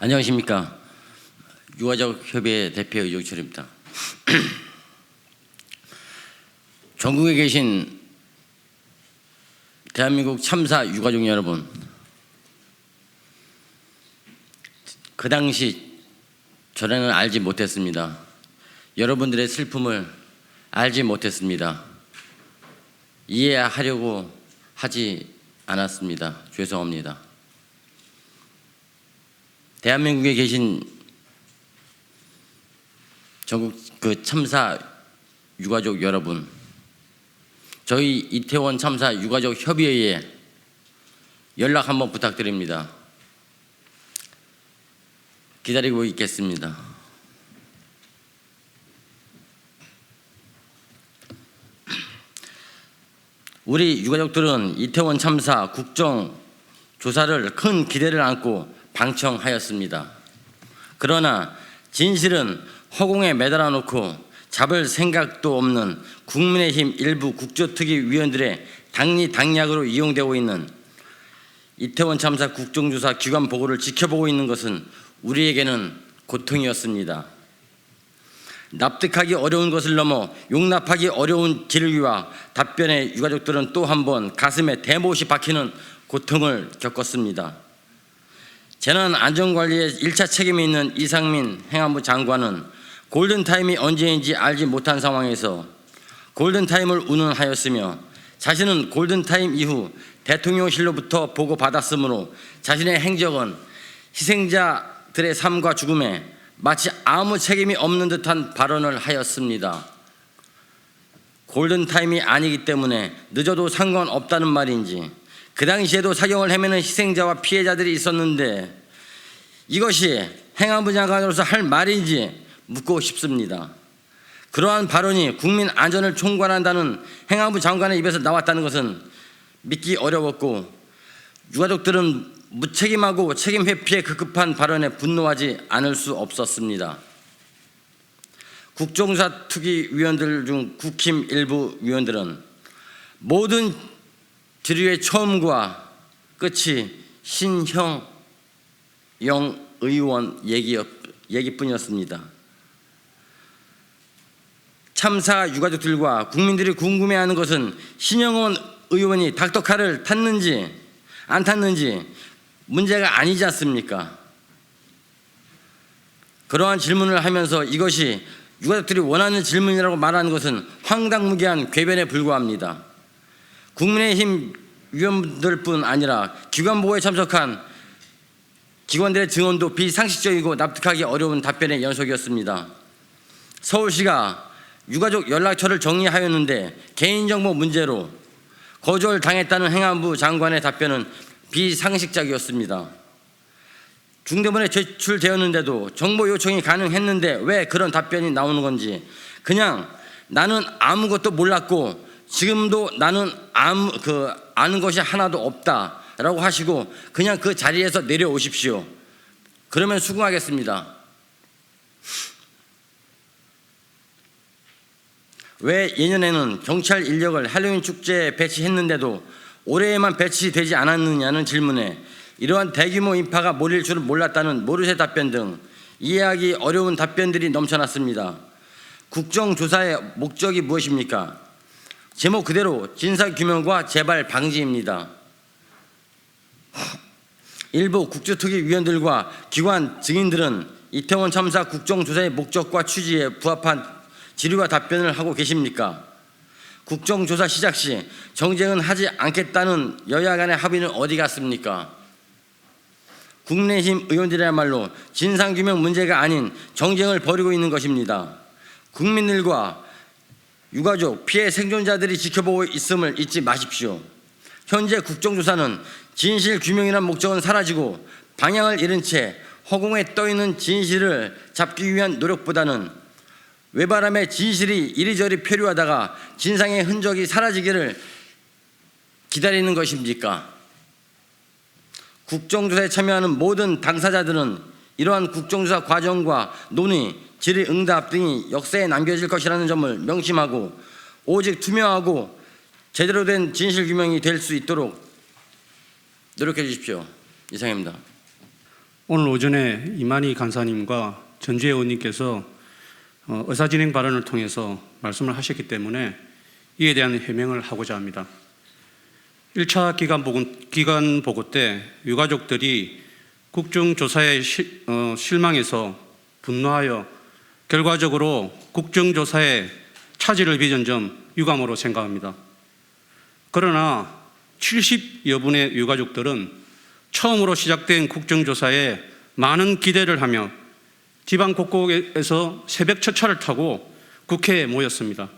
안녕하십니까. 유가족협의회 대표 이종철입니다. 전국에 계신 대한민국 참사 유가족 여러분, 그 당시 저는 알지 못했습니다. 여러분들의 슬픔을 알지 못했습니다. 이해하려고 하지 않았습니다. 죄송합니다. 대한민국에 계신 전국 참사 유가족 여러분, 저희 이태원 참사 유가족 협의회에 연락 한번 부탁드립니다. 기다리고 있겠습니다. 우리 유가족들은 이태원 참사 국정조사를 큰 기대를 안고 방청하였습니다. 그러나 진실은 허공에 매달아 놓고 잡을 생각도 없는 국민의힘 일부 국조특위 위원들의 당리당략으로 이용되고 있는 이태원 참사 국정조사 기관 보고를 지켜보고 있는 것은 우리에게는 고통이었습니다. 납득하기 어려운 것을 넘어 용납하기 어려운 질의와 답변에 유가족들은 또 한 번 가슴에 대못이 박히는 고통을 겪었습니다. 재난안전관리에 1차 책임이 있는 이상민 행안부 장관은 골든타임이 언제인지 알지 못한 상황에서 골든타임을 운운하였으며, 자신은 골든타임 이후 대통령실로부터 보고받았으므로 자신의 행적은 희생자들의 삶과 죽음에 마치 아무 책임이 없는 듯한 발언을 하였습니다. 골든타임이 아니기 때문에 늦어도 상관없다는 말인지, 그 당시에도 사경을 헤매는 희생자와 피해자들이 있었는데 이것이 행안부 장관으로서 할 말인지 묻고 싶습니다. 그러한 발언이 국민 안전을 총괄한다는 행안부 장관의 입에서 나왔다는 것은 믿기 어려웠고, 유가족들은 무책임하고 책임 회피에 급급한 발언에 분노하지 않을 수 없었습니다. 국정조사 특위 위원들 중 국힘 일부 위원들은 모든 질의의 처음과 끝이 신형영 의원 얘기뿐이었습니다. 참사 유가족들과 국민들이 궁금해하는 것은 신형원 의원이 닥터카를 탔는지 안 탔는지 문제가 아니지 않습니까? 그러한 질문을 하면서 이것이 유가족들이 원하는 질문이라고 말하는 것은 황당무계한 궤변에 불과합니다. 국민의힘 위원들뿐 아니라 기관 보고에 참석한 직원들의 증언도 비상식적이고 납득하기 어려운 답변의 연속이었습니다. 서울시가 유가족 연락처를 정리하였는데 개인정보 문제로 거절당했다는 행안부 장관의 답변은 비상식적이었습니다. 중대본에 제출되었는데도 정보 요청이 가능했는데 왜 그런 답변이 나오는 건지, 그냥 나는 아무것도 몰랐고 지금도 나는 아는 것이 하나도 없다라고 하시고 그냥 그 자리에서 내려오십시오. 그러면 수긍하겠습니다. 왜 예년에는 경찰 인력을 할로윈 축제에 배치했는데도 올해에만 배치되지 않았느냐는 질문에 이러한 대규모 인파가 몰릴 줄은 몰랐다는 모르쇠 답변 등 이해하기 어려운 답변들이 넘쳐났습니다. 국정조사의 목적이 무엇입니까? 제목 그대로 진상규명과 재발 방지입니다. 일부 국조특위 위원들과 기관 증인들은 이태원 참사 국정조사의 목적과 취지에 부합한 질의와 답변을 하고 계십니까? 국정조사 시작 시 정쟁은 하지 않겠다는 여야 간의 합의는 어디 갔습니까? 국민의힘 의원들이야말로 진상규명 문제가 아닌 정쟁을 벌이고 있는 것입니다. 국민들과 유가족, 피해 생존자들이 지켜보고 있음을 잊지 마십시오. 현재 국정조사는 진실규명이라는 목적은 사라지고 방향을 잃은 채 허공에 떠있는 진실을 잡기 위한 노력보다는 외바람에 진실이 이리저리 표류하다가 진상의 흔적이 사라지기를 기다리는 것입니까? 국정조사에 참여하는 모든 당사자들은 이러한 국정조사 과정과 논의, 질의응답 등이 역사에 남겨질 것이라는 점을 명심하고 오직 투명하고 제대로 된 진실규명이 될 수 있도록 노력해 주십시오. 이상입니다. 오늘 오전에 이만희 간사님과 전주혜 의원님께서 의사진행 발언을 통해서 말씀을 하셨기 때문에 이에 대한 해명을 하고자 합니다. 1차 기간 보고 때 유가족들이 국정조사에 실망해서 분노하여 결과적으로 국정조사에 차질을 빚은 점 유감으로 생각합니다. 그러나 70여 분의 유가족들은 처음으로 시작된 국정조사에 많은 기대를 하며 지방 곳곳에서 새벽 첫차를 타고 국회에 모였습니다.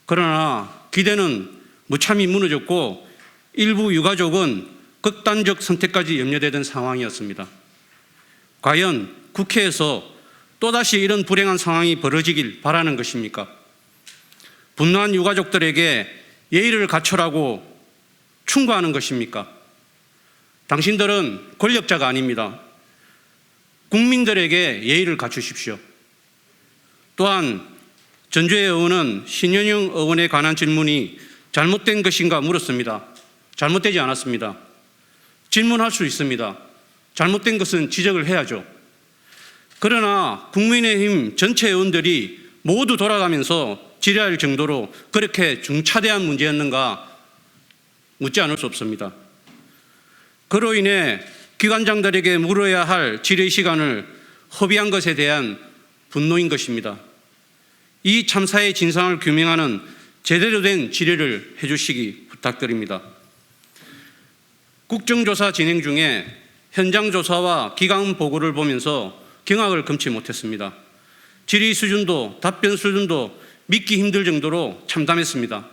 그러나 기대는 무참히 무너졌고 일부 유가족은 극단적 선택까지 염려되던 상황이었습니다. 과연 국회에서 또다시 이런 불행한 상황이 벌어지길 바라는 것입니까? 분노한 유가족들에게 예의를 갖추라고 충고하는 것입니까? 당신들은 권력자가 아닙니다. 국민들에게 예의를 갖추십시오. 또한 전주혜 의원은 신현영 의원에 관한 질문이 잘못된 것인가 물었습니다. 잘못되지 않았습니다. 질문할 수 있습니다. 잘못된 것은 지적을 해야죠. 그러나 국민의힘 전체 의원들이 모두 돌아가면서 질의할 정도로 그렇게 중차대한 문제였는가 묻지 않을 수 없습니다. 그로 인해 기관장들에게 물어야 할 질의 시간을 허비한 것에 대한 분노인 것입니다. 이 참사의 진상을 규명하는 제대로 된 질의를 해주시기 부탁드립니다. 국정조사 진행 중에 현장 조사와 기강 보고를 보면서 경악을 금치 못했습니다. 질의 수준도 답변 수준도 믿기 힘들 정도로 참담했습니다.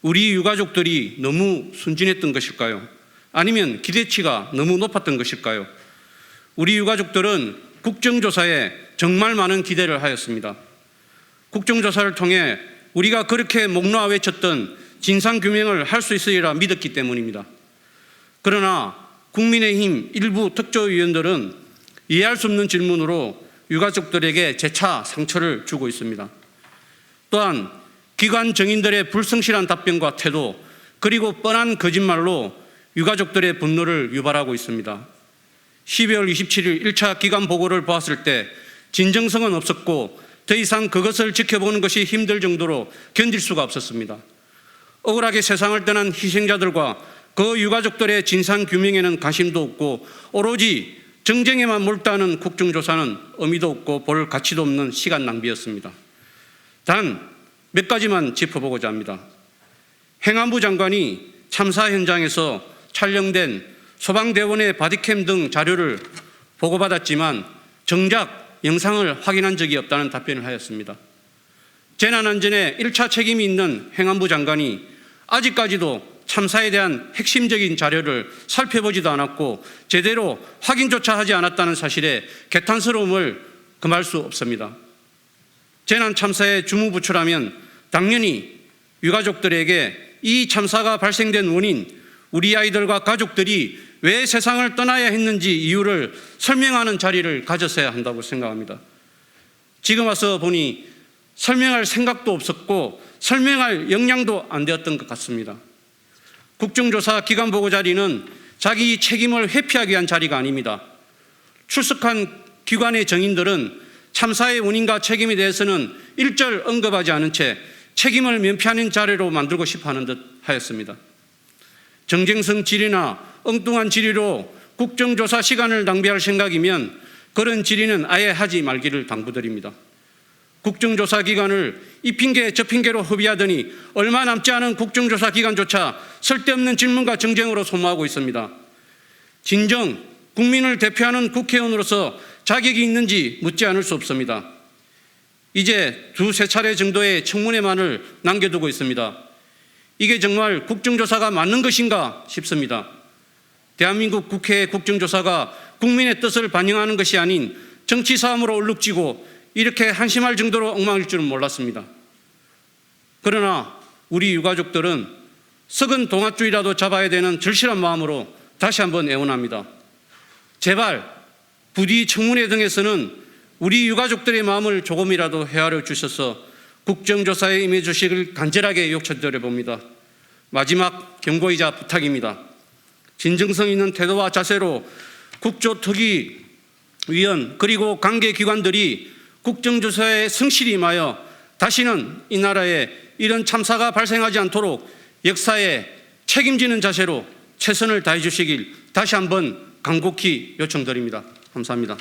우리 유가족들이 너무 순진했던 것일까요? 아니면 기대치가 너무 높았던 것일까요? 우리 유가족들은 국정조사에 정말 많은 기대를 하였습니다. 국정조사를 통해 우리가 그렇게 목 놓아 외쳤던 진상규명을 할 수 있으리라 믿었기 때문입니다. 그러나 국민의힘 일부 특조위원들은 이해할 수 없는 질문으로 유가족들에게 재차 상처를 주고 있습니다. 또한 기관 정인들의 불성실한 답변과 태도 그리고 뻔한 거짓말로 유가족들의 분노를 유발하고 있습니다. 12월 27일 1차 기간 보고를 보았을 때 진정성은 없었고 더 이상 그것을 지켜보는 것이 힘들 정도로 견딜 수가 없었습니다. 억울하게 세상을 떠난 희생자들과 그 유가족들의 진상규명에는 관심도 없고 오로지 정쟁에만 몰두하는 국정조사는 의미도 없고 볼 가치도 없는 시간 낭비였습니다. 단 몇 가지만 짚어보고자 합니다. 행안부 장관이 참사 현장에서 촬영된 소방대원의 바디캠 등 자료를 보고받았지만 정작 영상을 확인한 적이 없다는 답변을 하였습니다. 재난안전에 1차 책임이 있는 행안부 장관이 아직까지도 참사에 대한 핵심적인 자료를 살펴보지도 않았고 제대로 확인조차 하지 않았다는 사실에 개탄스러움을 금할 수 없습니다. 재난 참사의 주무부처라면 당연히 유가족들에게 이 참사가 발생된 원인, 우리 아이들과 가족들이 왜 세상을 떠나야 했는지 이유를 설명하는 자리를 가졌어야 한다고 생각합니다. 지금 와서 보니 설명할 생각도 없었고 설명할 역량도 안 되었던 것 같습니다. 국정조사 기간보고 자리는 자기 책임을 회피하기 위한 자리가 아닙니다. 출석한 기관의 정인들은 참사의 원인과 책임에 대해서는 일절 언급하지 않은 채 책임을 면피하는 자리로 만들고 싶어 하는 듯 하였습니다. 정쟁성 질의나 엉뚱한 질의로 국정조사 시간을 낭비할 생각이면 그런 질의는 아예 하지 말기를 당부드립니다. 국정조사 기간을 이 핑계 저 핑계로 허비하더니 얼마 남지 않은 국정조사 기간조차 쓸데없는 질문과 정쟁으로 소모하고 있습니다. 진정 국민을 대표하는 국회의원으로서 자격이 있는지 묻지 않을 수 없습니다. 이제 두세 차례 정도의 청문회만을 남겨두고 있습니다. 이게 정말 국정조사가 맞는 것인가 싶습니다. 대한민국 국회의 국정조사가 국민의 뜻을 반영하는 것이 아닌 정치싸움으로 얼룩지고 이렇게 한심할 정도로 엉망일 줄은 몰랐습니다. 그러나 우리 유가족들은 썩은 동아줄이라도 잡아야 되는 절실한 마음으로 다시 한번 애원합니다. 제발 부디 청문회 등에서는 우리 유가족들의 마음을 조금이라도 헤아려 주셔서 국정조사에 임해 주시길 간절하게 요청드려 봅니다. 마지막 경고이자 부탁입니다. 진정성 있는 태도와 자세로 국조특위위원 그리고 관계기관들이 국정조사에 성실히 임하여 다시는 이 나라에 이런 참사가 발생하지 않도록 역사에 책임지는 자세로 최선을 다해 주시길 다시 한번 간곡히 요청드립니다. 감사합니다.